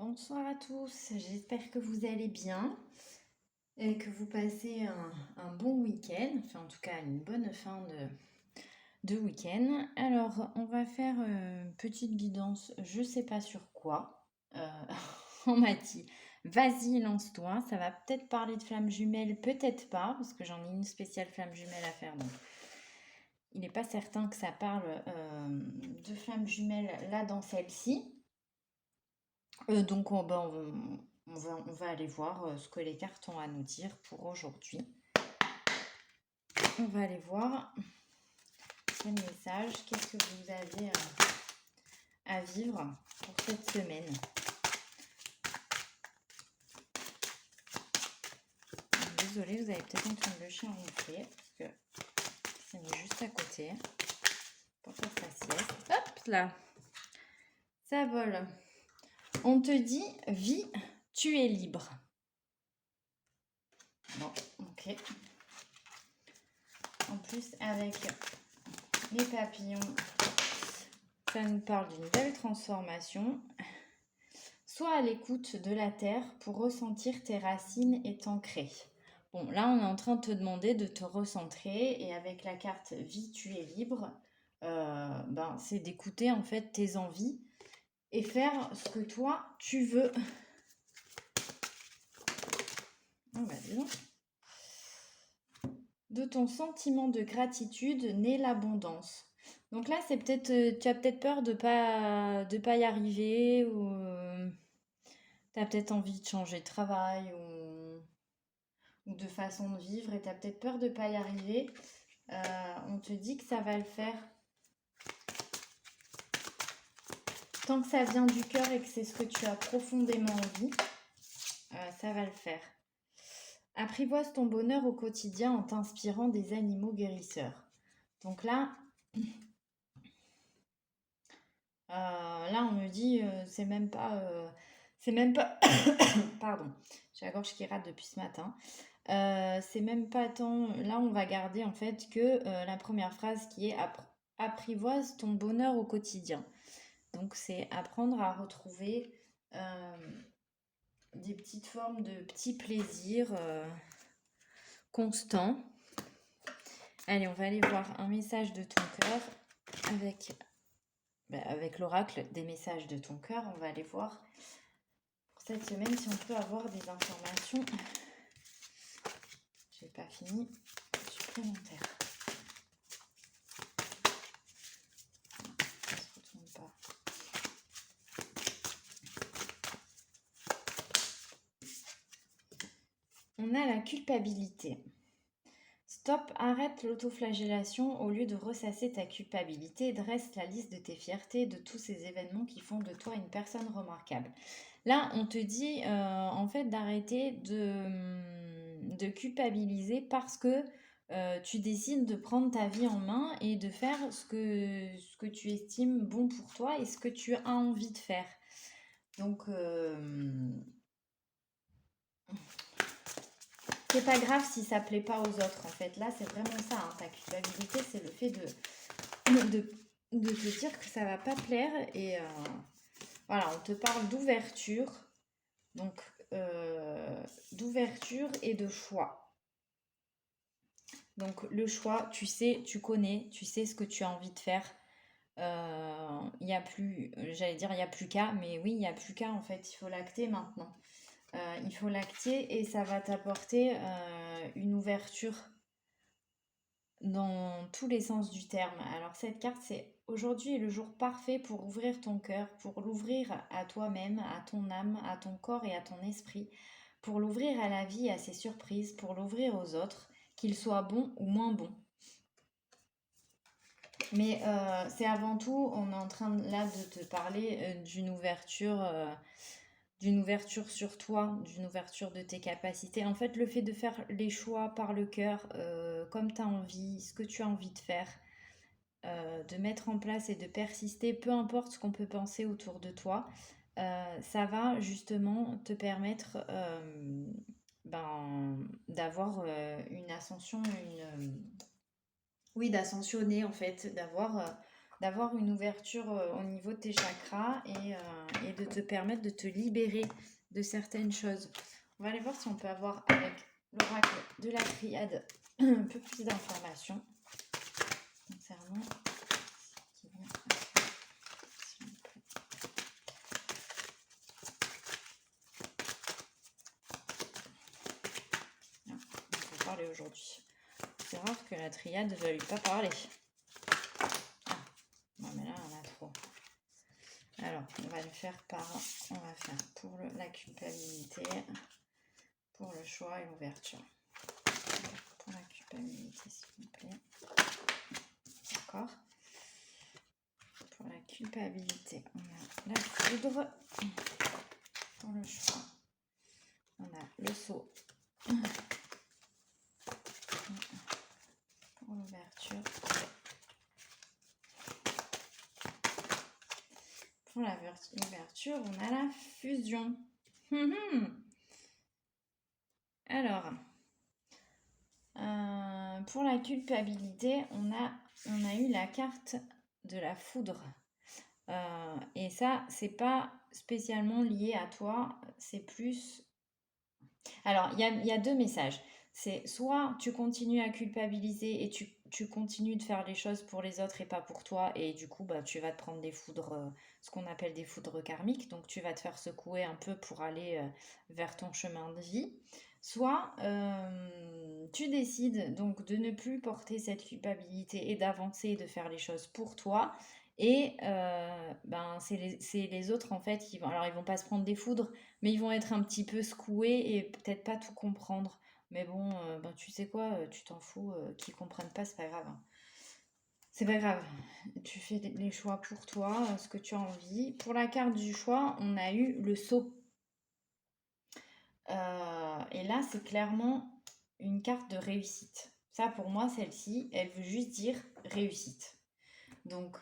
Bonsoir à tous, j'espère que vous allez bien et que vous passez un bon week-end, enfin en tout cas une bonne fin de week-end. Alors on va faire une petite guidance, je sais pas sur quoi. On m'a dit, vas-y lance-toi, ça va peut-être parler de flammes jumelles, peut-être pas, parce que j'en ai une spéciale flamme jumelle à faire, donc il n'est pas certain que ça parle de flammes jumelles là dans celle-ci. Donc on va aller voir ce que les cartes ont à nous dire pour aujourd'hui. On va aller voir quel message, qu'est-ce que vous avez à vivre pour cette semaine. Désolée, vous avez peut-être entendu le chien ronfler parce que c'est mis juste à côté pour faire sa sieste. Hop là, ça vole. On te dit, vie, tu es libre. Bon, ok. En plus, avec les papillons, ça nous parle d'une belle transformation. Sois à l'écoute de la terre pour ressentir tes racines et t'ancrer. Bon, là, on est en train de te demander de te recentrer et avec la carte vie, tu es libre, c'est d'écouter en fait tes envies et faire ce que toi, tu veux. Dis donc. De ton sentiment de gratitude naît l'abondance. Donc là, c'est peut-être, tu as peut-être peur de pas y arriver ou tu as peut-être envie de changer de travail ou de façon de vivre et tu as peut-être peur de pas y arriver. On te dit que ça va le faire. Tant que ça vient du cœur et que c'est ce que tu as profondément envie, ça va le faire. Apprivoise ton bonheur au quotidien en t'inspirant des animaux guérisseurs. Donc là, on me dit, c'est même pas, pardon, j'ai la gorge qui rate depuis ce matin. C'est même pas tant, là on va garder en fait que la première phrase qui est apprivoise ton bonheur au quotidien. Donc c'est apprendre à retrouver des petites formes de petits plaisirs constants. Allez, on va aller voir un message de ton cœur avec l'oracle des messages de ton cœur. On va aller voir pour cette semaine si on peut avoir des informations. J'ai pas fini. Supplémentaire. Ça se retourne pas. On a la culpabilité. Stop, arrête l'autoflagellation. Au lieu de ressasser ta culpabilité, dresse la liste de tes fiertés, de tous ces événements qui font de toi une personne remarquable. Là, on te dit en fait d'arrêter de culpabiliser parce que tu décides de prendre ta vie en main et de faire ce que tu estimes bon pour toi et ce que tu as envie de faire. Donc, c'est pas grave si ça plaît pas aux autres en fait. Là, c'est vraiment ça. Hein. Ta culpabilité, c'est le fait de te dire que ça va pas plaire. Et voilà, on te parle d'ouverture. Donc, d'ouverture et de choix. Donc, le choix, tu sais, tu connais, tu sais ce que tu as envie de faire. Il n'y a plus, j'allais dire, il n'y a plus qu'à, mais oui, il n'y a plus qu'à en fait. Il faut l'acter maintenant. Il faut l'acter et ça va t'apporter une ouverture dans tous les sens du terme. Alors cette carte, c'est aujourd'hui est le jour parfait pour ouvrir ton cœur, pour l'ouvrir à toi-même, à ton âme, à ton corps et à ton esprit, pour l'ouvrir à la vie, à ses surprises, pour l'ouvrir aux autres, qu'ils soient bons ou moins bons. Mais c'est avant tout, on est en train là de te parler d'une ouverture sur toi, d'une ouverture de tes capacités. En fait, le fait de faire les choix par le cœur, comme tu as envie, ce que tu as envie de faire, de mettre en place et de persister, peu importe ce qu'on peut penser autour de toi, ça va justement te permettre d'avoir une ascension, oui, d'ascensionner en fait, d'avoir d'avoir une ouverture au niveau de tes chakras et de te permettre de te libérer de certaines choses. On va aller voir si on peut avoir avec l'oracle de la triade un peu plus d'informations concernant ce qui vient. S'il vous plaît. Ah, on peut parler aujourd'hui. C'est rare que la triade ne veuille pas parler. Ah, non mais là on a trop. Alors, on va le faire on va faire pour la culpabilité, pour le choix et l'ouverture. Pour la culpabilité, s'il vous plaît. D'accord. Pour la culpabilité, on a la foudre. Pour le choix, on a le sceau. Pour l'ouverture. Pour l'ouverture, on a la fusion. Alors, pour la culpabilité, on a eu la carte de la foudre. Et ça, c'est pas spécialement lié à toi, c'est plus... Alors, il y a deux messages. C'est soit tu continues à culpabiliser et tu continues de faire les choses pour les autres et pas pour toi, et du coup, bah, tu vas te prendre des foudres, ce qu'on appelle des foudres karmiques, donc tu vas te faire secouer un peu pour aller vers ton chemin de vie. Soit tu décides donc de ne plus porter cette culpabilité et d'avancer et de faire les choses pour toi. Et ben, c'est les autres en fait qui vont. Alors ils vont pas se prendre des foudres, mais ils vont être un petit peu secoués et peut-être pas tout comprendre. Mais bon, ben, tu sais quoi, tu t'en fous, qu'ils comprennent pas, c'est pas grave, hein. C'est pas grave. Tu fais les choix pour toi, ce que tu as envie. Pour la carte du choix, on a eu le sceau. Et là, c'est clairement une carte de réussite. Ça, pour moi, celle-ci, elle veut juste dire réussite. Donc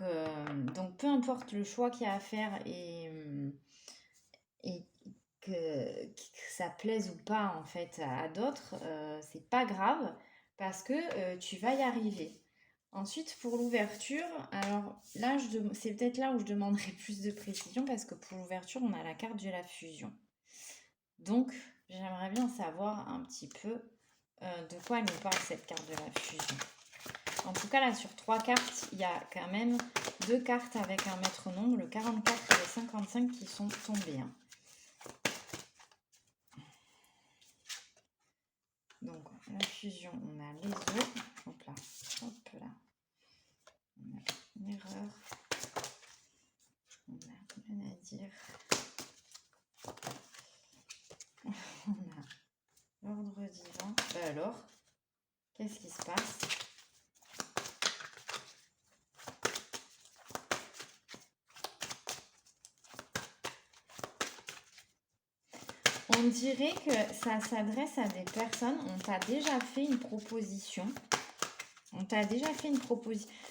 peu importe le choix qu'il y a à faire et que ça plaise ou pas en fait à d'autres, c'est pas grave parce que tu vas y arriver. Ensuite, pour l'ouverture, alors là, c'est peut-être là où je demanderai plus de précision parce que pour l'ouverture, on a la carte de la fusion. Donc, j'aimerais bien savoir un petit peu de quoi elle nous parle cette carte de la fusion. En tout cas, là, sur 3 cartes, il y a quand même 2 cartes avec un maître nombre, le 44 et le 55 qui sont tombés, hein. Donc, la fusion, on a les os. Hop là, hop là. On a une erreur. On a le nadir. On a l'ordre divin. Bah alors, qu'est-ce qui se passe? On dirait que ça s'adresse à des personnes. On t'a déjà fait une proposition.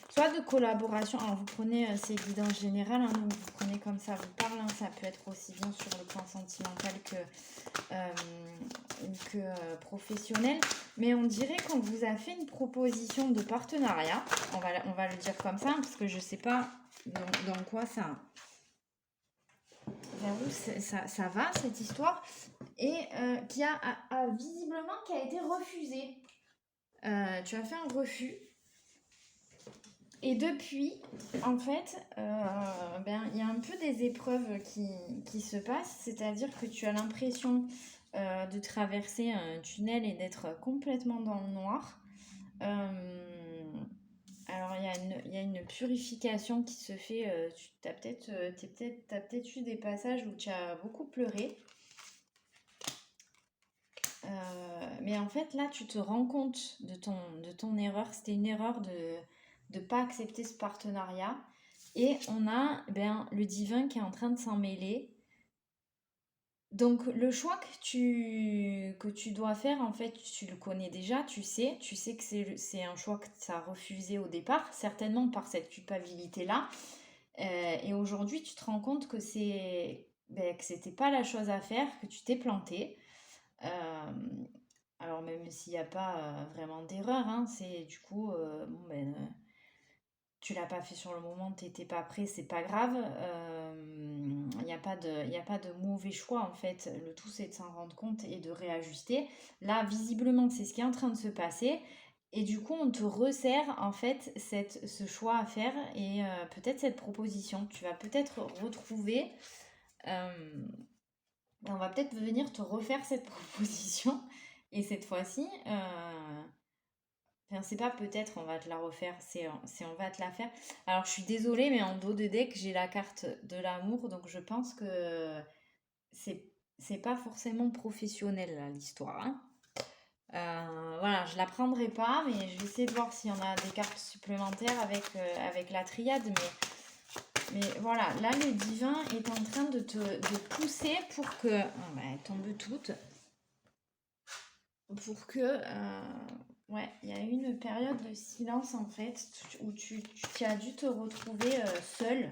Soit de collaboration. Alors, vous prenez ces guidances générales, hein, donc vous prenez comme ça vous parle. Hein, ça peut être aussi bien sur le plan sentimental que professionnel. Mais on dirait qu'on vous a fait une proposition de partenariat. On va le dire comme ça, parce que je ne sais pas dans quoi ça... Vers où ça va, cette histoire. Et qui a visiblement qui a été refusée. Tu as fait un refus. Et depuis, en fait, il y a un peu des épreuves qui se passent, c'est-à-dire que tu as l'impression de traverser un tunnel et d'être complètement dans le noir. Alors, il y a une purification qui se fait. Tu as peut-être eu des passages où tu as beaucoup pleuré. Mais en fait, là, tu te rends compte de ton erreur. C'était une erreur de ne pas accepter ce partenariat. Et on a le divin qui est en train de s'en mêler. Donc, le choix que tu dois faire, en fait, tu le connais déjà, tu sais que c'est un choix que tu as refusé au départ, certainement par cette culpabilité-là. Et aujourd'hui, tu te rends compte que que c'était pas la chose à faire, que tu t'es planté. Alors même s'il n'y a pas vraiment d'erreur, hein, c'est du coup, tu l'as pas fait sur le moment, t'étais pas prêt, c'est pas grave. Il n'y a pas y a pas de mauvais choix en fait. Le tout c'est de s'en rendre compte et de réajuster. Là, visiblement, c'est ce qui est en train de se passer. Et du coup, on te resserre en fait ce choix à faire et peut-être cette proposition. Tu vas peut-être retrouver. euh, on va peut-être venir te refaire cette proposition. Et cette fois-ci, enfin, c'est pas peut-être on va te la refaire, c'est on va te la faire. Alors je suis désolée, mais en dos de deck, j'ai la carte de l'amour, donc je pense que c'est c'est pas forcément professionnel là, l'histoire, hein. Voilà, je la prendrai pas, mais je vais essayer de voir s'il y en a des cartes supplémentaires avec la triade. Mais voilà, là le divin est en train de pousser pour que. Oh, bah, elles tombent toutes. Pour que ouais, il y a eu une période de silence en fait où tu as dû te retrouver seule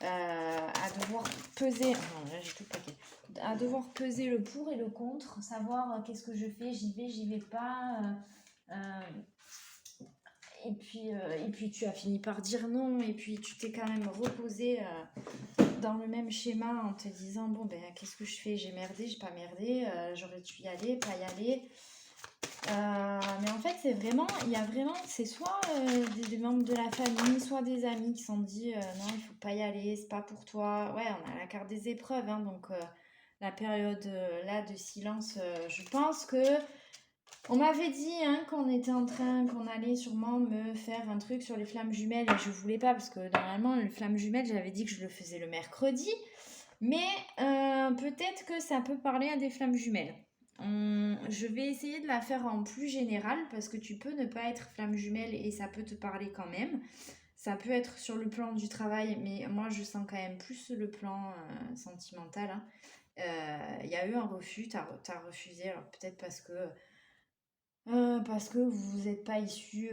à devoir peser non, là j'ai tout le paquet, à devoir peser le pour et le contre, savoir qu'est-ce que je fais, j'y vais pas et puis tu as fini par dire non et puis tu t'es quand même reposé dans le même schéma en te disant bon ben qu'est-ce que je fais, j'ai merdé, j'ai pas merdé, j'aurais dû y aller, pas y aller. Mais en fait, il y a vraiment, c'est soit des membres de la famille, soit des amis qui se sont dit non, il faut pas y aller, c'est pas pour toi. Ouais, on a la carte des épreuves, hein, donc la période là de silence, je pense que on m'avait dit hein, qu'on allait sûrement me faire un truc sur les flammes jumelles et je voulais pas parce que normalement, les flammes jumelles, j'avais dit que je le faisais le mercredi, mais peut-être que ça peut parler à des flammes jumelles. Je vais essayer de la faire en plus général parce que tu peux ne pas être flamme jumelle et ça peut te parler quand même. Ça peut être sur le plan du travail, mais moi je sens quand même plus le plan sentimental, hein. Il y a eu un refus, t'as refusé, alors peut-être parce que vous n'êtes pas issu,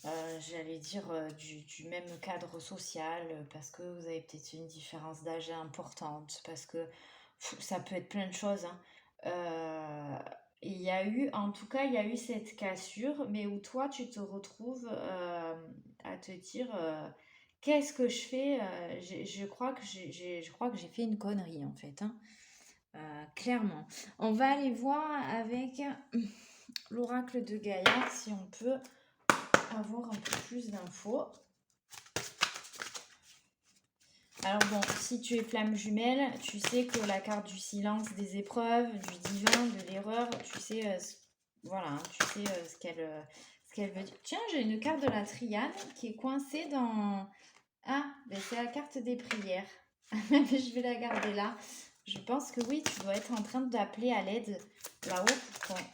j'allais dire, du même cadre social, parce que vous avez peut-être une différence d'âge importante, parce que ça peut être plein de choses, hein. Il y a eu, en tout cas, il y a eu cette cassure, mais où toi, tu te retrouves à te dire, qu'est-ce que je fais? Je crois que je crois que j'ai fait une connerie, en fait, hein. Clairement. On va aller voir avec l'oracle de Gaïa si on peut avoir un peu plus d'infos. Alors bon, si tu es flamme jumelle, tu sais que la carte du silence, des épreuves, du divin, de l'erreur, tu sais, voilà, hein, tu sais ce qu'elle veut dire. Tiens, j'ai une carte de la triade qui est coincée dans... Ah, ben c'est la carte des prières. Je vais la garder là. Je pense que oui, tu dois être en train d'appeler à l'aide là-haut pour qu'on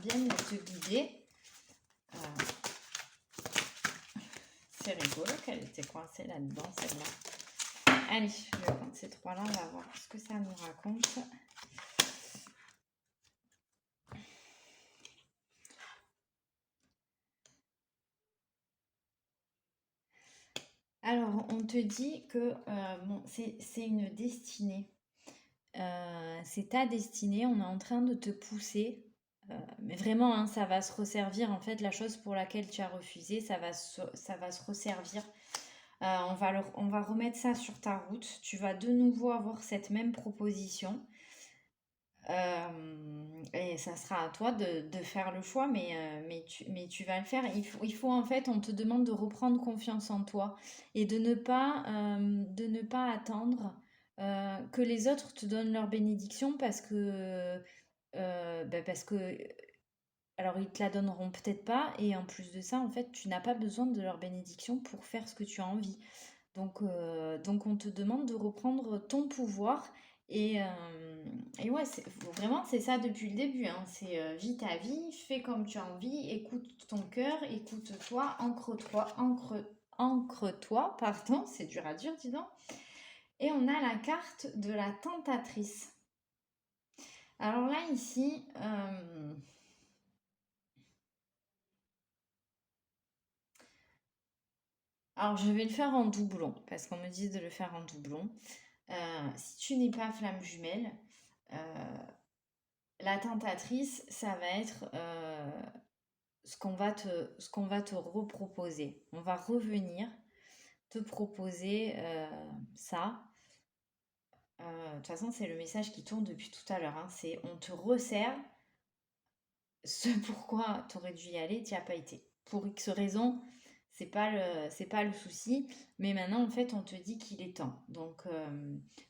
vienne te guider. C'est rigolo qu'elle était coincée là-dedans, celle-là. Allez, je vais prendre ces trois-là, on va voir ce que ça nous raconte. Alors, on te dit que bon, c'est une destinée. C'est ta destinée, on est en train de te pousser. Mais vraiment, hein, ça va se resservir. En fait, la chose pour laquelle tu as refusé, ça va se resservir. On va remettre ça sur ta route. Tu vas de nouveau avoir cette même proposition. Et ça sera à toi de faire le choix, mais tu vas le faire. Il faut en fait, on te demande de reprendre confiance en toi et de ne pas attendre que les autres te donnent leur bénédiction parce que, alors ils te la donneront peut-être pas et en plus de ça, en fait, tu n'as pas besoin de leur bénédiction pour faire ce que tu as envie. Donc on te demande de reprendre ton pouvoir et ouais, vraiment c'est ça depuis le début, hein. C'est vis ta vie, fais comme tu as envie, écoute ton cœur, écoute-toi, ancre-toi, pardon, c'est dur à dire, dis donc. Et on a la carte de la tentatrice. Alors là, ici, alors je vais le faire en doublon, parce qu'on me dit de le faire en doublon. Si tu n'es pas flamme jumelle, euh, la tentatrice, ça va être ce qu'on va te reproposer. On va revenir te proposer ça. De toute façon, c'est le message qui tourne depuis tout à l'heure, hein. C'est on te resserre ce pourquoi tu aurais dû y aller, tu n'y as pas été. Pour X raisons, c'est pas le souci. Mais maintenant, en fait, on te dit qu'il est temps. Donc,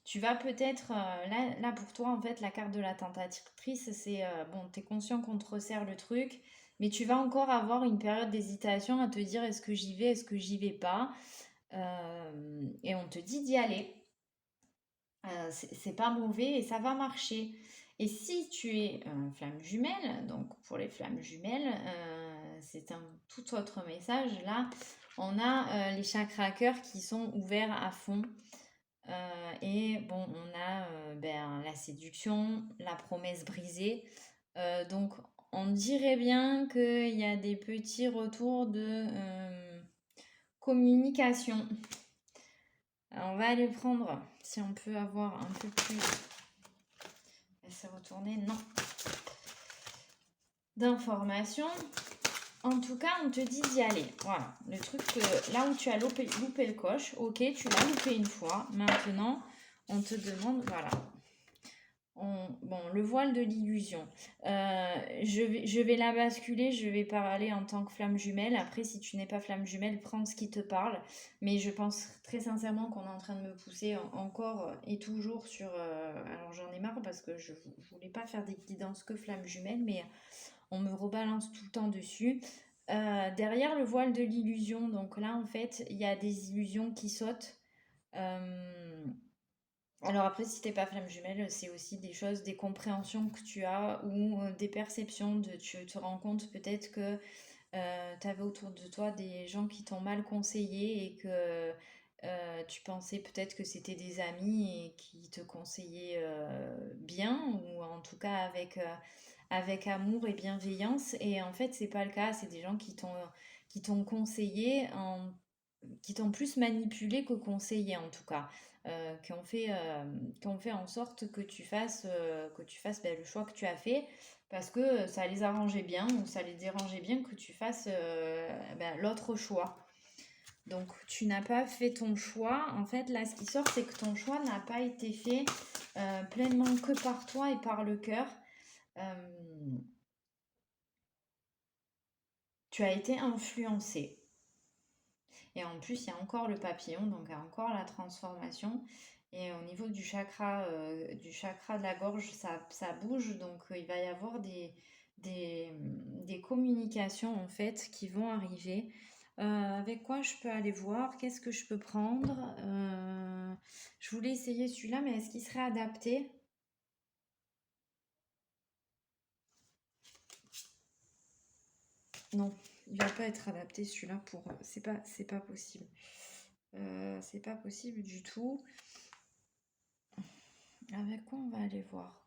tu vas peut-être, là, pour toi, en fait, la carte de la tentatrice, c'est, bon, tu es conscient qu'on te resserre le truc, mais tu vas encore avoir une période d'hésitation à te dire, est-ce que j'y vais, est-ce que j'y vais pas? Et on te dit d'y aller. C'est pas mauvais et ça va marcher. Et si tu es flamme jumelle, donc pour les flammes jumelles, c'est un tout autre message. Là, on a les chakras cœur qui sont ouverts à fond. Et bon, on a ben, la séduction, la promesse brisée. Donc, on dirait bien qu'il y a des petits retours de communication. Alors, on va aller prendre, si on peut avoir un peu plus. Elle s'est retournée, non. D'informations. En tout cas, on te dit d'y aller. Voilà. Le truc que là où tu as loupé le coche, ok, tu l'as loupé une fois. Maintenant, on te demande, voilà. Bon, le voile de l'illusion. Je vais la basculer, je vais parler en tant que flamme jumelle. Après, si tu n'es pas flamme jumelle, prends ce qui te parle. Mais je pense très sincèrement qu'on est en train de me pousser encore et toujours sur... alors j'en ai marre parce que je voulais pas faire des guidances que flamme jumelle, mais on me rebalance tout le temps dessus. Derrière le voile de l'illusion, donc là en fait, il y a des illusions qui sautent. Alors après, si t'es pas flamme jumelle, c'est aussi des choses, des compréhensions que tu as ou des perceptions tu te rends compte peut-être que tu avais autour de toi des gens qui t'ont mal conseillé et que tu pensais peut-être que c'était des amis et qui te conseillaient bien ou en tout cas avec amour et bienveillance. Et en fait, c'est pas le cas, c'est des gens qui t'ont conseillé qui t'ont plus manipulé que conseillé en tout cas, qui ont fait en sorte que tu fasses ben, le choix que tu as fait parce que ça les arrangeait bien ou ça les dérangeait bien que tu fasses ben, l'autre choix. Donc tu n'as pas fait ton choix. En fait, là, ce qui sort, c'est que ton choix n'a pas été fait pleinement que par toi et par le cœur. Tu as été influencé. Et en plus, il y a encore le papillon, donc il y a encore la transformation. Et au niveau du chakra de la gorge, ça bouge. Donc il va y avoir des communications en fait qui vont arriver. Avec quoi je peux aller voir? Qu'est-ce que je peux prendre? Je voulais essayer celui-là, mais est-ce qu'il serait adapté? Non, il va pas être adapté celui-là pour. C'est pas possible. C'est pas possible du tout. Avec quoi on va aller voir?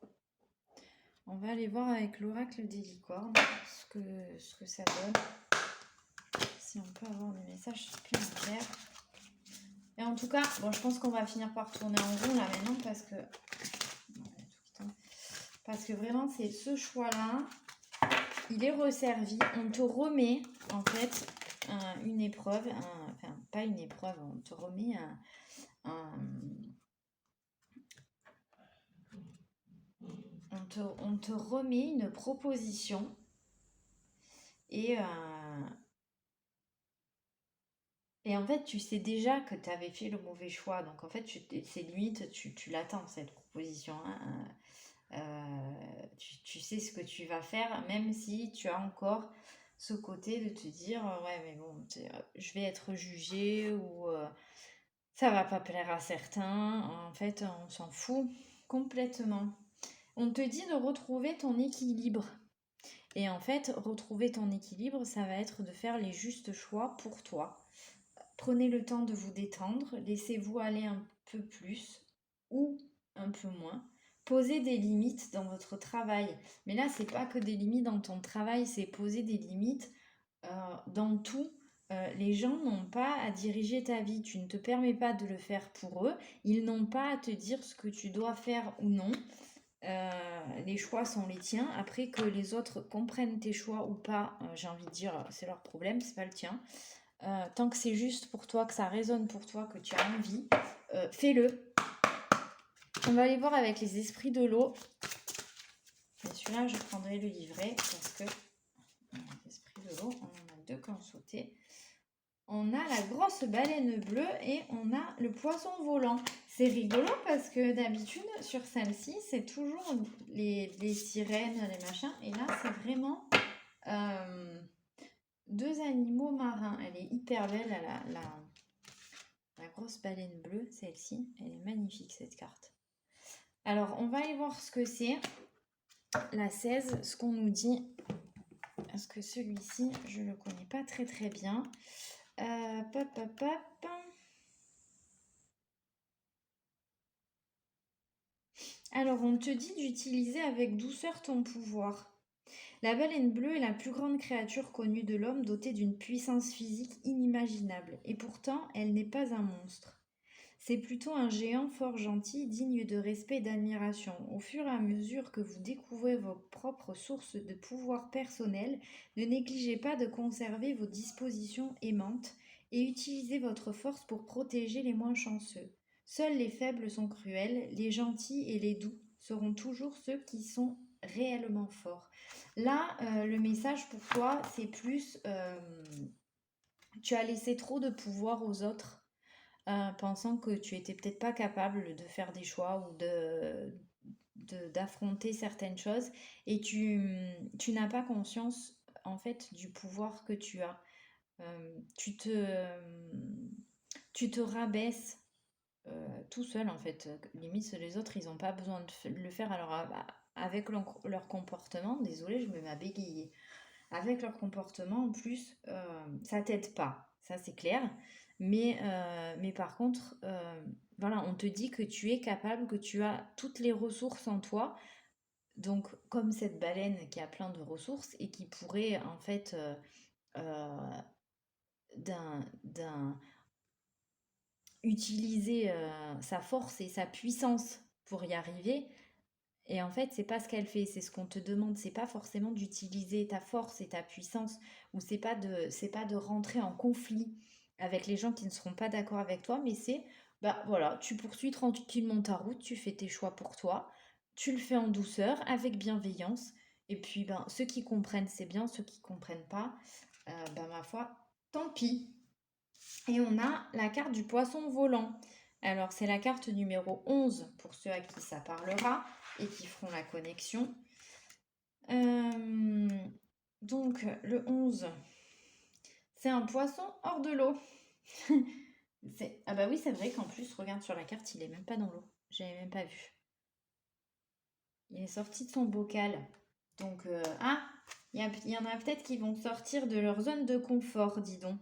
On va aller voir avec l'oracle des licornes ce que ça donne. Si on peut avoir des messages supplémentaires. Et en tout cas, bon, je pense qu'on va finir par tourner en rond là maintenant parce que vraiment c'est ce choix-là, il est resservi. On te remet en fait une épreuve, enfin pas une épreuve, on te remet on te remet une proposition et en fait, tu sais déjà que tu avais fait le mauvais choix. Donc, en fait, c'est limite, tu l'attends, cette proposition, hein. Tu sais ce que tu vas faire, même si tu as encore ce côté de te dire, ouais, mais bon, je vais être jugée ou ça va pas plaire à certains. En fait, on s'en fout complètement. On te dit de retrouver ton équilibre. Et en fait, retrouver ton équilibre, ça va être de faire les justes choix pour toi. Prenez le temps de vous détendre, laissez-vous aller un peu plus ou un peu moins. Posez des limites dans votre travail. Mais là, c'est pas que des limites dans ton travail, c'est poser des limites dans tout. Les gens n'ont pas à diriger ta vie. Tu ne te permets pas de le faire pour eux. Ils n'ont pas à te dire ce que tu dois faire ou non. Les choix sont les tiens. Après, que les autres comprennent tes choix ou pas, j'ai envie de dire, c'est leur problème, c'est pas le tien. Tant que c'est juste pour toi, que ça résonne pour toi, que tu as envie, fais-le. On va aller voir avec les esprits de l'eau. Et celui-là, je prendrai le livret parce que les esprits de l'eau, on en a deux qui ont sauté. On a la grosse baleine bleue et on a le poisson volant. C'est rigolo parce que d'habitude, sur celle-ci, c'est toujours les sirènes, les machins. Et là, c'est vraiment deux animaux marins. Elle est hyper belle, la grosse baleine bleue, celle-ci. Elle est magnifique, cette carte. Alors, on va aller voir ce que c'est. La 16, ce qu'on nous dit. Parce que celui-ci, je ne le connais pas très très bien. Pop, pop, pop. Alors, on te dit d'utiliser avec douceur ton pouvoir. La baleine bleue est la plus grande créature connue de l'homme, dotée d'une puissance physique inimaginable. Et pourtant, elle n'est pas un monstre. C'est plutôt un géant fort gentil, digne de respect et d'admiration. Au fur et à mesure que vous découvrez vos propres sources de pouvoir personnel, ne négligez pas de conserver vos dispositions aimantes et utilisez votre force pour protéger les moins chanceux. Seuls les faibles sont cruels, les gentils et les doux seront toujours ceux qui sont réellement forts. Là, le message pour toi, c'est plus tu as laissé trop de pouvoir aux autres, pensant que tu étais peut-être pas capable de faire des choix ou d'affronter certaines choses et tu n'as pas conscience en fait du pouvoir que tu as. Tu te rabaisses tout seul en fait. Limite les autres ils n'ont pas besoin de le faire alors avec leur comportement, désolée je me mets à bégayer, avec leur comportement en plus ça t'aide pas, ça c'est clair, mais par contre voilà, on te dit que tu es capable, que tu as toutes les ressources en toi, donc comme cette baleine qui a plein de ressources et qui pourrait en fait euh, d'un utiliser sa force et sa puissance pour y arriver. Et en fait, c'est pas ce qu'elle fait, c'est ce qu'on te demande. C'est pas forcément d'utiliser ta force et ta puissance, ou c'est pas de rentrer en conflit avec les gens qui ne seront pas d'accord avec toi, mais c'est, bah voilà, tu poursuis tranquillement ta route, tu fais tes choix pour toi, tu le fais en douceur, avec bienveillance, et puis ben ceux qui comprennent c'est bien, ceux qui comprennent pas, ben ma foi, tant pis. Et on a la carte du poisson volant. Alors, c'est la carte numéro 11 pour ceux à qui ça parlera et qui feront la connexion. Donc, le 11, c'est un poisson hors de l'eau. Ah bah oui, c'est vrai qu'en plus, regarde sur la carte, il est même pas dans l'eau. J'avais même pas vu. Il est sorti de son bocal. Donc, il y en a peut-être qui vont sortir de leur zone de confort, dis donc.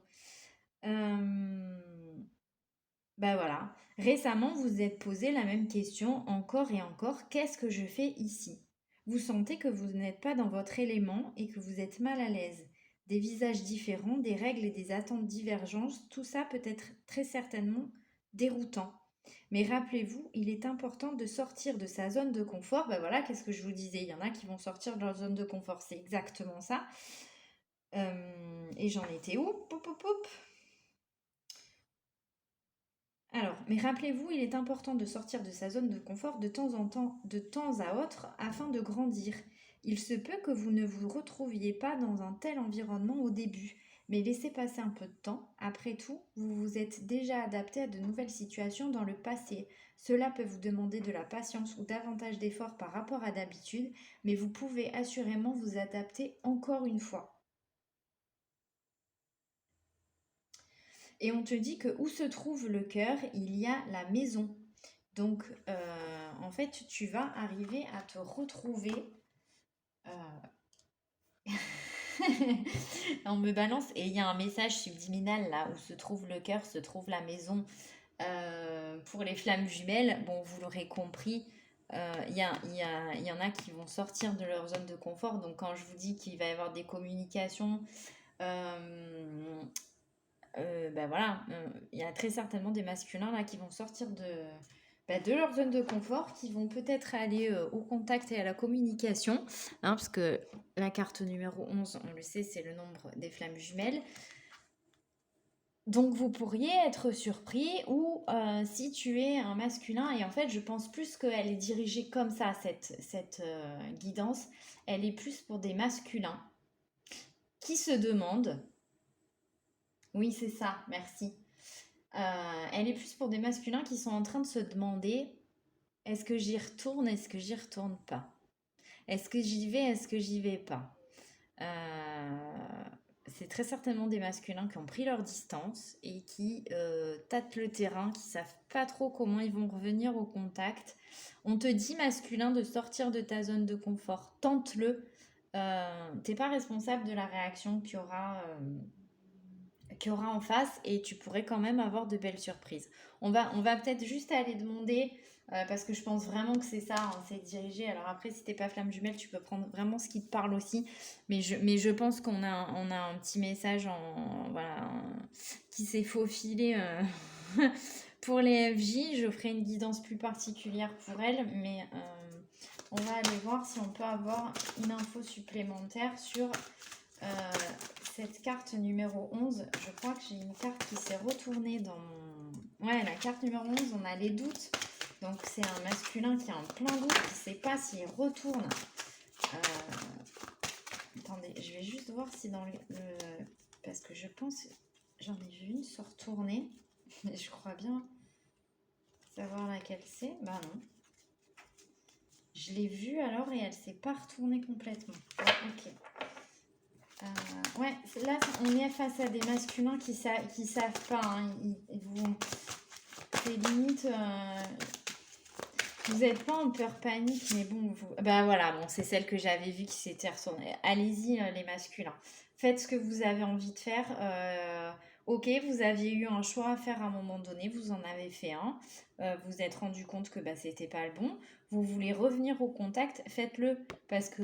Bah voilà, récemment vous vous êtes posé la même question encore et encore, qu'est-ce que je fais ici? Vous sentez que vous n'êtes pas dans votre élément et que vous êtes mal à l'aise. Des visages différents, des règles et des attentes divergentes, tout ça peut être très certainement déroutant. Mais rappelez-vous, il est important de sortir de sa zone de confort. Bah voilà, qu'est-ce que je vous disais? Il y en a qui vont sortir de leur zone de confort, c'est exactement ça. Et j'en étais où? Poup, poup, poup. Alors, mais rappelez-vous, il est important de sortir de sa zone de confort de temps en temps, de temps à autre, afin de grandir. Il se peut que vous ne vous retrouviez pas dans un tel environnement au début, mais laissez passer un peu de temps. Après tout, vous vous êtes déjà adapté à de nouvelles situations dans le passé. Cela peut vous demander de la patience ou davantage d'efforts par rapport à d'habitude, mais vous pouvez assurément vous adapter encore une fois. Et on te dit que où se trouve le cœur, il y a la maison. Donc, en fait, tu vas arriver à te retrouver. On me balance et il y a un message subliminal là où se trouve le cœur, se trouve la maison. Pour les flammes jumelles, bon, vous l'aurez compris, il y en a qui vont sortir de leur zone de confort. Donc, quand je vous dis qu'il va y avoir des communications, ben voilà, il y a très certainement des masculins là qui vont sortir de leur zone de confort, qui vont peut-être aller au contact et à la communication, hein, parce que la carte numéro 11, on le sait, c'est le nombre des flammes jumelles. Donc vous pourriez être surpris, ou si tu es un masculin, et en fait je pense plus qu'elle est dirigée comme ça, cette guidance, elle est plus pour des masculins qui se demandent, oui c'est ça, merci. Elle est plus pour des masculins qui sont en train de se demander, est-ce que j'y retourne, est-ce que j'y retourne pas? Est-ce que j'y vais, est-ce que j'y vais pas? C'est très certainement des masculins qui ont pris leur distance et qui tâtent le terrain, qui savent pas trop comment ils vont revenir au contact. On te dit, masculin, de sortir de ta zone de confort. Tente-le. T'es pas responsable de la réaction qu'il y aura en face, et tu pourrais quand même avoir de belles surprises. On va peut-être juste aller demander, parce que je pense vraiment que c'est ça, hein, c'est dirigé. Alors après, si t'es pas flamme jumelle, tu peux prendre vraiment ce qui te parle aussi. Mais je pense qu'on a un petit message voilà, qui s'est faufilé pour les FJ. Je ferai une guidance plus particulière pour elle, mais on va aller voir si on peut avoir une info supplémentaire sur euh, cette carte numéro 11. Je crois que j'ai une carte qui s'est retournée dans mon... Ouais, la carte numéro 11, on a les doutes. Donc c'est un masculin qui est en plein doute, qui ne sait pas s'il retourne. Attendez, je vais juste voir si dans parce que je pense... J'en ai vu une se retourner, mais je crois bien savoir laquelle c'est. Bah non. Je l'ai vue alors et elle s'est pas retournée complètement. Ok. Ouais, là on est face à des masculins qui savent pas, hein, c'est limite, vous n'êtes pas en peur panique, mais bon, bah voilà, bon, c'est celle que j'avais vue qui s'était retournée. Allez-y, les masculins, faites ce que vous avez envie de faire. Ok, vous aviez eu un choix à faire à un moment donné, vous en avez fait un, vous êtes rendu compte que bah, c'était pas le bon, vous voulez revenir au contact, faites-le, parce que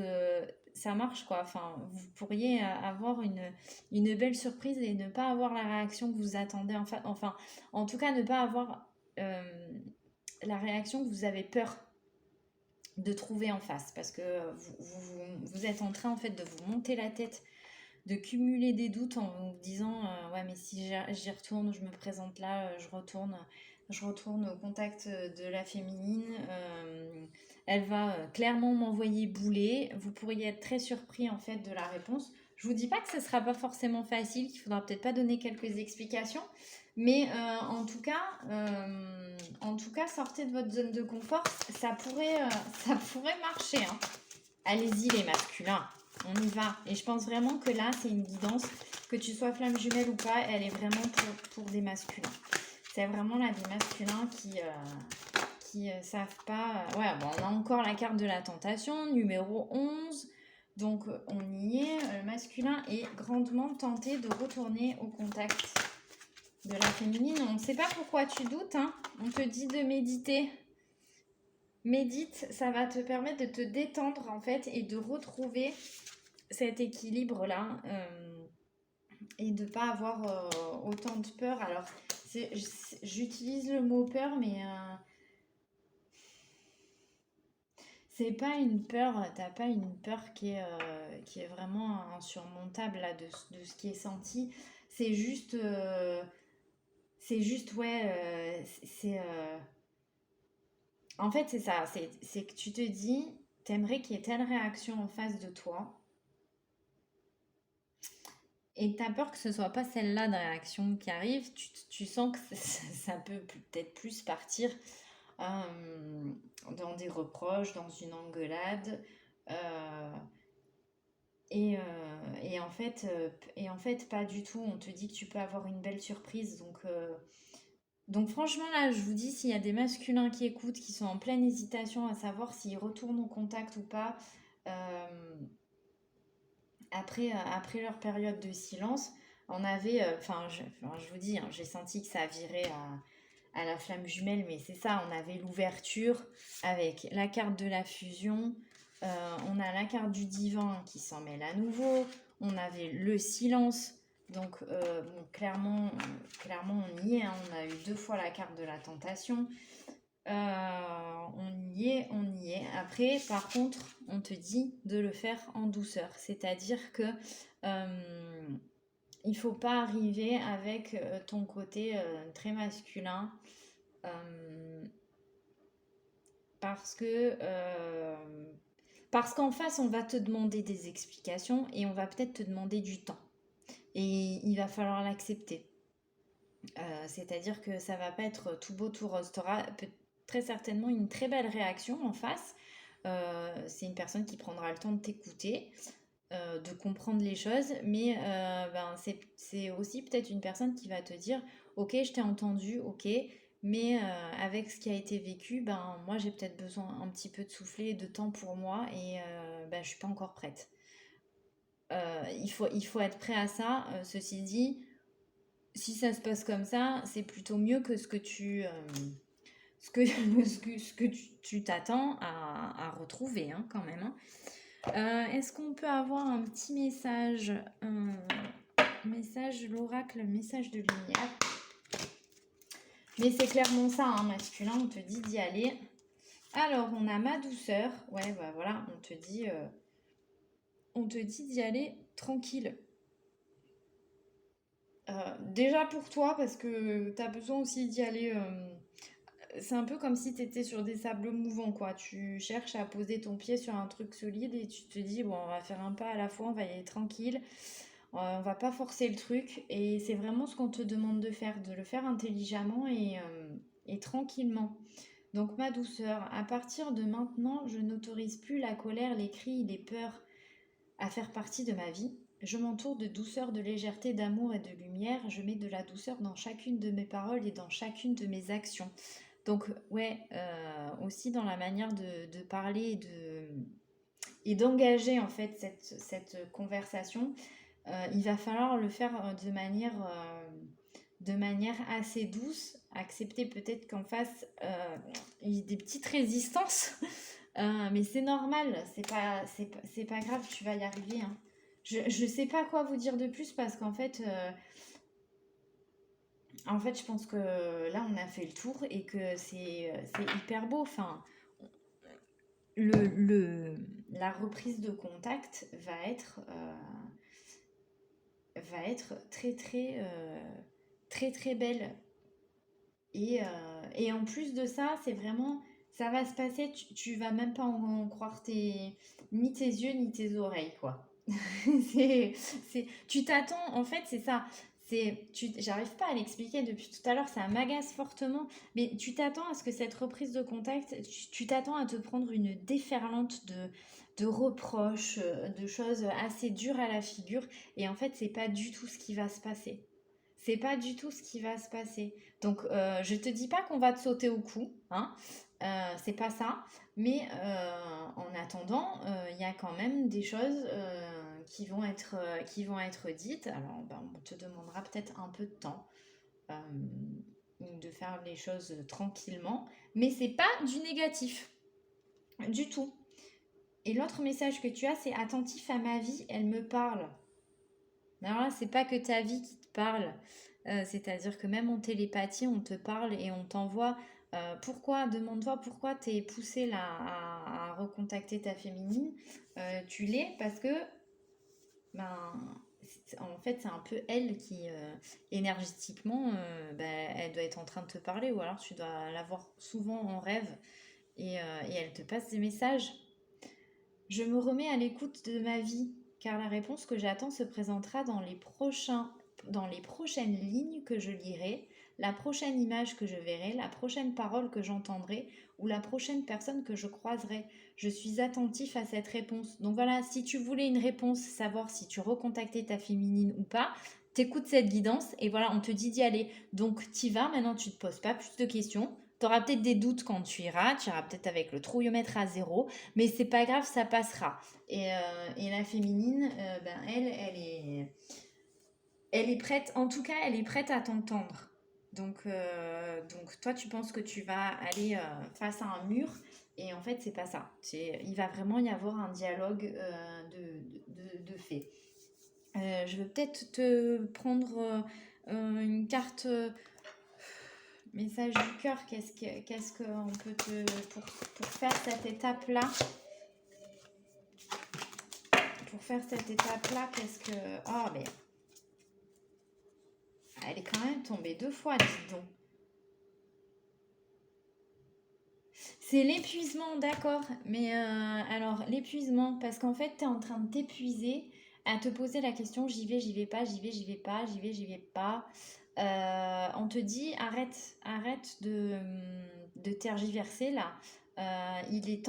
ça marche quoi. Enfin, vous pourriez avoir une belle surprise et ne pas avoir la réaction que vous attendez. Enfin, en tout cas, ne pas avoir la réaction que vous avez peur de trouver en face, parce que vous êtes en train en fait de vous monter la tête, de cumuler des doutes en vous disant ouais, mais si j'y retourne, je me présente là, je retourne au contact de la féminine, elle va clairement m'envoyer bouler. Vous pourriez être très surpris en fait de la réponse. Je vous dis pas que ce sera pas forcément facile, qu'il faudra peut-être pas donner quelques explications, mais en tout cas, sortez de votre zone de confort, ça pourrait marcher, hein. Allez-y les masculins, on y va. Et je pense vraiment que là, c'est une guidance, que tu sois flamme jumelle ou pas, elle est vraiment pour des masculins. C'est vraiment là des masculins qui savent pas... Ouais, bon, on a encore la carte de la tentation, numéro 11. Donc on y est, le masculin est grandement tenté de retourner au contact de la féminine. On ne sait pas pourquoi tu doutes, hein. On te dit de méditer. Médite, ça va te permettre de te détendre en fait et de retrouver cet équilibre-là, et de ne pas avoir autant de peur. Alors, j'utilise le mot peur, mais c'est pas une peur, t'as pas une peur qui est vraiment insurmontable là, de ce qui est senti. C'est juste, ouais, en fait, c'est ça, c'est que tu te dis, t'aimerais qu'il y ait telle réaction en face de toi, et t'as peur que ce soit pas celle-là de réaction qui arrive, tu sens que ça peut peut-être plus partir dans des reproches, dans une engueulade, euh, et, euh, et en fait, pas du tout. On te dit que tu peux avoir une belle surprise, donc franchement, là, je vous dis, s'il y a des masculins qui écoutent, qui sont en pleine hésitation à savoir s'ils retournent au contact ou pas, après leur période de silence, on avait, je vous dis, hein, j'ai senti que ça virait à la flamme jumelle, mais c'est ça, on avait l'ouverture avec la carte de la fusion, on a la carte du divin qui s'en mêle à nouveau, on avait le silence. Donc, bon, clairement, on y est, hein. On a eu 2 fois la carte de la tentation. On y est, on y est. Après, par contre, on te dit de le faire en douceur. C'est-à-dire que il faut pas arriver avec ton côté très masculin parce que parce qu'en face, on va te demander des explications et on va peut-être te demander du temps. Et il va falloir l'accepter. C'est-à-dire que ça va pas être tout beau, tout rose. Tu auras très certainement une très belle réaction en face. C'est une personne qui prendra le temps de t'écouter, de comprendre les choses, mais c'est aussi peut-être une personne qui va te dire, ok, je t'ai entendu, ok, mais avec ce qui a été vécu, ben moi j'ai peut-être besoin un petit peu de souffler et de temps pour moi et je suis pas encore prête. Il faut être prêt à ça. Ceci dit, si ça se passe comme ça, c'est plutôt mieux que ce que tu tu t'attends à retrouver hein, quand même. Hein. Est-ce qu'on peut avoir un petit message, message l'oracle, message de lumière. Mais c'est clairement ça, hein, masculin, on te dit d'y aller. Alors, on a ma douceur. Ouais, bah voilà, on te dit d'y aller tranquille. Déjà pour toi, parce que tu as besoin aussi d'y aller. C'est un peu comme si tu étais sur des sables mouvants, quoi. Tu cherches à poser ton pied sur un truc solide et tu te dis, bon, on va faire un pas à la fois, on va y aller tranquille. On va pas forcer le truc. Et c'est vraiment ce qu'on te demande de le faire intelligemment et tranquillement. Donc ma douceur, à partir de maintenant, je n'autorise plus la colère, les cris, les peurs à faire partie de ma vie. Je m'entoure de douceur, de légèreté, d'amour et de lumière. Je mets de la douceur dans chacune de mes paroles et dans chacune de mes actions. Donc ouais, aussi dans la manière de parler et d'engager en fait cette conversation, il va falloir le faire de manière assez douce, accepter peut-être qu'en face il y ait des petites résistances, mais c'est normal, c'est pas grave, tu vas y arriver. Hein. Je sais pas quoi vous dire de plus parce qu'en fait, je pense que là on a fait le tour et que c'est hyper beau. Enfin, la reprise de contact va être très très belle. Et en plus de ça, c'est vraiment, ça va se passer, tu vas même pas en croire ni tes yeux ni tes oreilles, quoi. Tu t'attends, en fait, c'est ça. J'arrive pas à l'expliquer depuis tout à l'heure, ça m'agace fortement, mais tu t'attends à ce que cette reprise de contact, tu t'attends à te prendre une déferlante de reproches, de choses assez dures à la figure, et en fait, c'est pas du tout ce qui va se passer. C'est pas du tout ce qui va se passer. Donc, je te dis pas qu'on va te sauter au cou, hein, c'est pas ça. Mais en attendant, il y a quand même des choses qui vont être dites. Alors, ben, on te demandera peut-être un peu de temps euh, de faire les choses tranquillement, mais c'est pas du négatif, du tout. Et l'autre message que tu as, c'est attentif à ma vie, elle me parle. Alors là, c'est pas que ta vie qui te parle, c'est-à-dire que même en télépathie, on te parle et on t'envoie. Demande-toi pourquoi t'es poussé là à recontacter ta féminine. Tu l'es parce que, en fait, c'est un peu elle qui, énergétiquement, elle doit être en train de te parler ou alors tu dois la voir souvent en rêve et elle te passe des messages. Je me remets à l'écoute de ma vie, car la réponse que j'attends se présentera dans les prochaines lignes que je lirai, la prochaine image que je verrai, la prochaine parole que j'entendrai ou la prochaine personne que je croiserai. Je suis attentif à cette réponse. Donc voilà, si tu voulais une réponse, savoir si tu recontactais ta féminine ou pas, t'écoutes cette guidance et voilà, on te dit d'y aller. Donc t'y vas, maintenant tu te poses pas plus de questions. Tu auras peut-être des doutes quand tu iras peut-être avec le trouillomètre à zéro, mais c'est pas grave, ça passera. Et la féminine, elle est prête, en tout cas, elle est prête à t'entendre. Donc toi, tu penses que tu vas aller face à un mur, et en fait, c'est pas ça. Il va vraiment y avoir un dialogue de fait. Je vais peut-être te prendre une carte Message du cœur, qu'est-ce qu'on peut pour faire cette étape-là, qu'est-ce que... Oh, mais elle est quand même tombée 2 fois, dis donc. C'est l'épuisement, d'accord. Mais alors, l'épuisement, parce qu'en fait, tu es en train de t'épuiser à te poser la question, j'y vais pas, j'y vais pas. On te dit, arrête de tergiverser là. Il est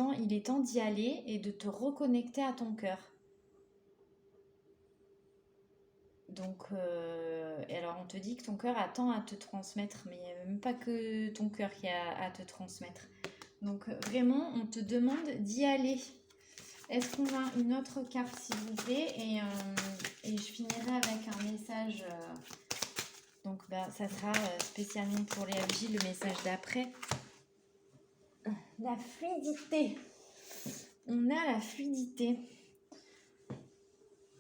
temps d'y aller et de te reconnecter à ton cœur. Donc, et alors on te dit que ton cœur attend à te transmettre, mais il n'y a même pas que ton cœur qui a à te transmettre. Donc, vraiment, on te demande d'y aller. Est-ce qu'on a une autre carte, s'il vous plaît, et je finirai avec un message. Donc, ça sera spécialement pour les FJ, le message d'après. La fluidité. On a la fluidité.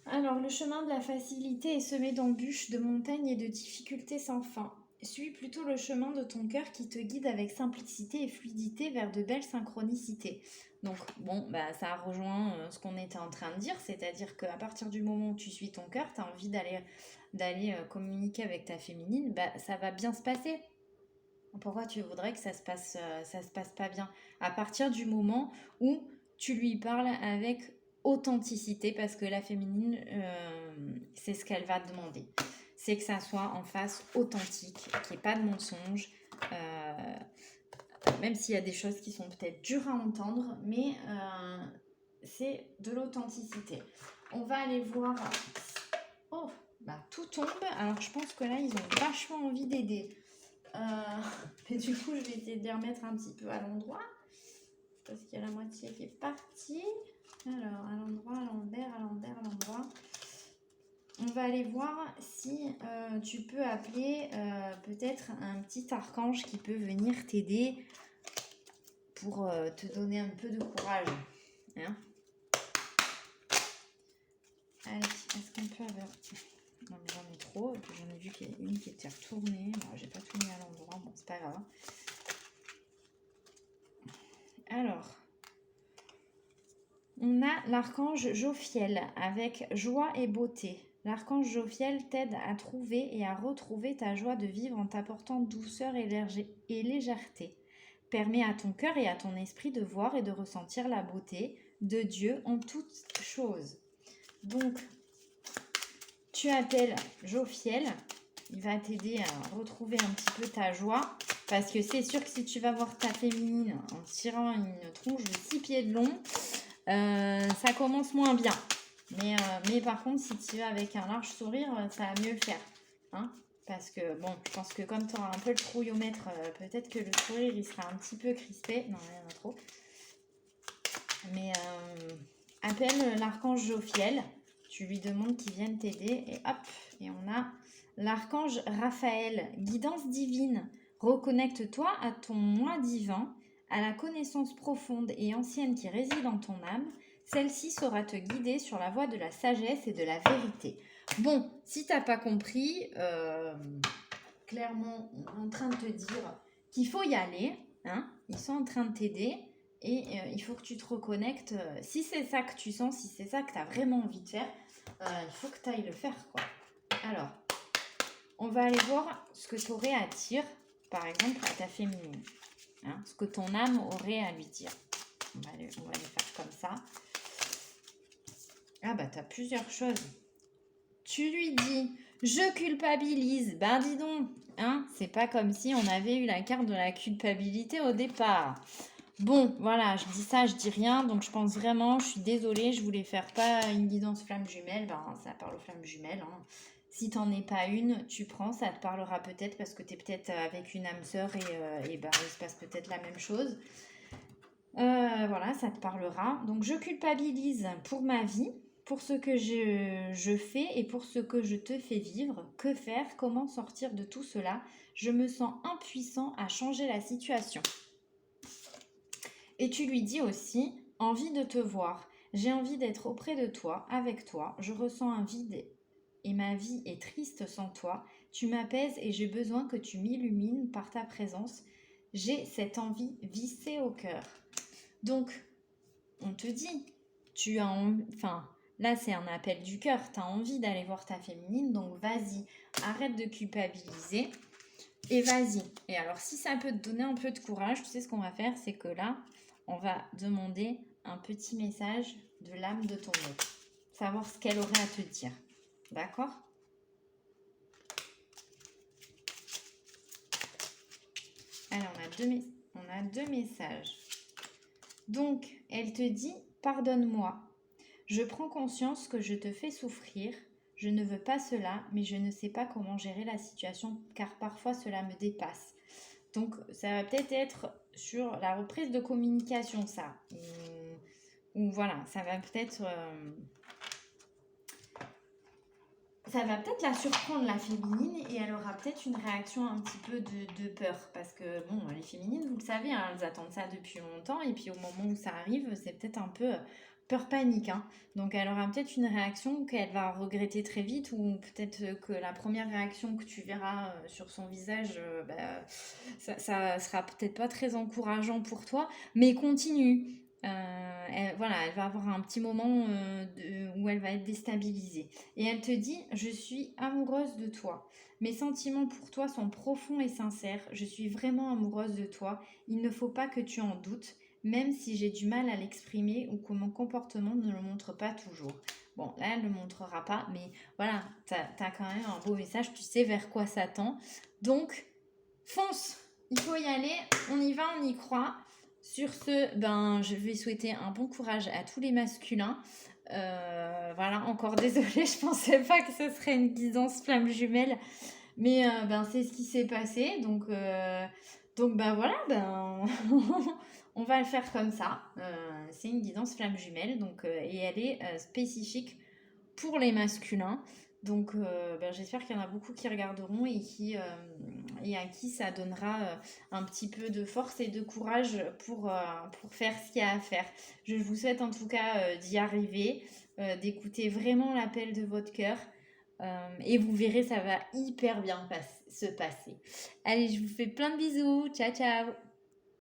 Alors, le chemin de la facilité est semé d'embûches, de montagnes et de difficultés sans fin. Suis plutôt le chemin de ton cœur qui te guide avec simplicité et fluidité vers de belles synchronicités. Donc, bon, ça rejoint ce qu'on était en train de dire, c'est-à-dire qu'à partir du moment où tu suis ton cœur, tu as envie d'aller communiquer avec ta féminine, ça va bien se passer. Pourquoi tu voudrais que ça se passe pas bien? À partir du moment où tu lui parles avec authenticité, parce que la féminine, c'est ce qu'elle va demander. C'est que ça soit en face authentique, qu'il n'y ait pas de mensonge, même s'il y a des choses qui sont peut-être dures à entendre, mais c'est de l'authenticité. On va aller voir... Oh, tout tombe. Alors je pense que là, ils ont vachement envie d'aider. Mais du coup, je vais essayer de les remettre un petit peu à l'endroit. Parce qu'il y a la moitié qui est partie. Alors, à l'endroit, à l'envers, à l'envers, à l'endroit. On va aller voir si tu peux appeler peut-être un petit archange qui peut venir t'aider pour te donner un peu de courage. Hein? Allez, est-ce qu'on peut avoir... Non, mais j'en ai trop. Et puis j'en ai vu qu'il y a une qui était retournée. Bon, j'ai pas tout mis à l'endroit. Bon, c'est pas grave. Alors, on a l'archange Jophiel avec joie et beauté. L'archange Jophiel t'aide à trouver et à retrouver ta joie de vivre en t'apportant douceur et légèreté. Permet à ton cœur et à ton esprit de voir et de ressentir la beauté de Dieu en toutes choses. Donc, tu appelles Jophiel. Il va t'aider à retrouver un petit peu ta joie. Parce que c'est sûr que si tu vas voir ta féminine en tirant une tronche de 6 pieds de long, ça commence moins bien. Mais par contre, si tu vas avec un large sourire, ça va mieux le faire. Hein, parce que, bon, je pense que comme tu auras un peu le trouillomètre, peut-être que le sourire, il sera un petit peu crispé. Non, il y en a trop. Mais appelle l'archange Jophiel. Tu lui demandes qu'il vienne t'aider. Et hop, et on a l'archange Raphaël. Guidance divine. Reconnecte-toi à ton moi divin, à la connaissance profonde et ancienne qui réside en ton âme. Celle-ci saura te guider sur la voie de la sagesse et de la vérité. Bon, si tu n'as pas compris, clairement, on est en train de te dire qu'il faut y aller. Hein, ils sont en train de t'aider et il faut que tu te reconnectes. Si c'est ça que tu sens, si c'est ça que tu as vraiment envie de faire, il faut que tu ailles le faire, quoi. Alors, on va aller voir ce que tu aurais à dire, par exemple, à ta féminine. Hein, ce que ton âme aurait à lui dire. On va aller faire comme ça. Ah tu as plusieurs choses. Tu lui dis, je culpabilise. Dis donc, hein, c'est pas comme si on avait eu la carte de la culpabilité au départ. Bon, voilà, je dis ça, je dis rien, donc je pense vraiment, je suis désolée, je voulais faire pas une guidance flamme jumelle, ça parle aux flammes jumelles. Hein. Si t'en es pas une, tu prends, ça te parlera peut-être parce que tu es peut-être avec une âme sœur et il se passe peut-être la même chose. Voilà, ça te parlera. Donc je culpabilise pour ma vie, pour ce que je fais et pour ce que je te fais vivre. Que faire? Comment sortir de tout cela? Je me sens impuissant à changer la situation. Et tu lui dis aussi, envie de te voir. J'ai envie d'être auprès de toi, avec toi. Je ressens un vide et ma vie est triste sans toi. Tu m'apaises et j'ai besoin que tu m'illumines par ta présence. J'ai cette envie vissée au cœur. Donc, on te dit, tu as enfin, là c'est un appel du cœur, tu as envie d'aller voir ta féminine, donc vas-y, arrête de culpabiliser et vas-y. Et alors, si ça peut te donner un peu de courage, tu sais ce qu'on va faire, c'est que là, on va demander un petit message de l'âme de ton autre. Savoir ce qu'elle aurait à te dire. D'accord? Alors, on a deux messages. Donc, elle te dit, pardonne-moi. Je prends conscience que je te fais souffrir. Je ne veux pas cela, mais je ne sais pas comment gérer la situation, car parfois cela me dépasse. Donc, ça va peut-être être sur la reprise de communication, ça. Ou voilà, ça va peut-être la surprendre, la féminine, et elle aura peut-être une réaction un petit peu de peur. Parce que, bon, les féminines, vous le savez, hein, elles attendent ça depuis longtemps, et puis au moment où ça arrive, c'est peut-être un peu peur-panique. Hein. Donc, elle aura peut-être une réaction qu'elle va regretter très vite, ou peut-être que la première réaction que tu verras sur son visage, ça sera peut-être pas très encourageant pour toi, mais continue. Elle va avoir un petit moment où elle va être déstabilisée. Et elle te dit, je suis amoureuse de toi. Mes sentiments pour toi sont profonds et sincères. Je suis vraiment amoureuse de toi. Il ne faut pas que tu en doutes, même si j'ai du mal à l'exprimer ou que mon comportement ne le montre pas toujours. Bon, là, elle ne le montrera pas, mais voilà, t'as quand même un beau message, tu sais vers quoi ça tend. Donc, fonce, il faut y aller, on y va, on y croit. Sur ce, je vais souhaiter un bon courage à tous les masculins. Voilà, encore désolée, je pensais pas que ce serait une guidance flamme jumelle, mais c'est ce qui s'est passé. Donc voilà, on va le faire comme ça. C'est une guidance flamme jumelle, et elle est spécifique pour les masculins. Donc j'espère qu'il y en a beaucoup qui regarderont et à qui ça donnera un petit peu de force et de courage pour faire ce qu'il y a à faire. Je vous souhaite en tout cas d'y arriver, d'écouter vraiment l'appel de votre cœur. Et vous verrez, ça va hyper bien se passer. Allez, je vous fais plein de bisous. Ciao, ciao.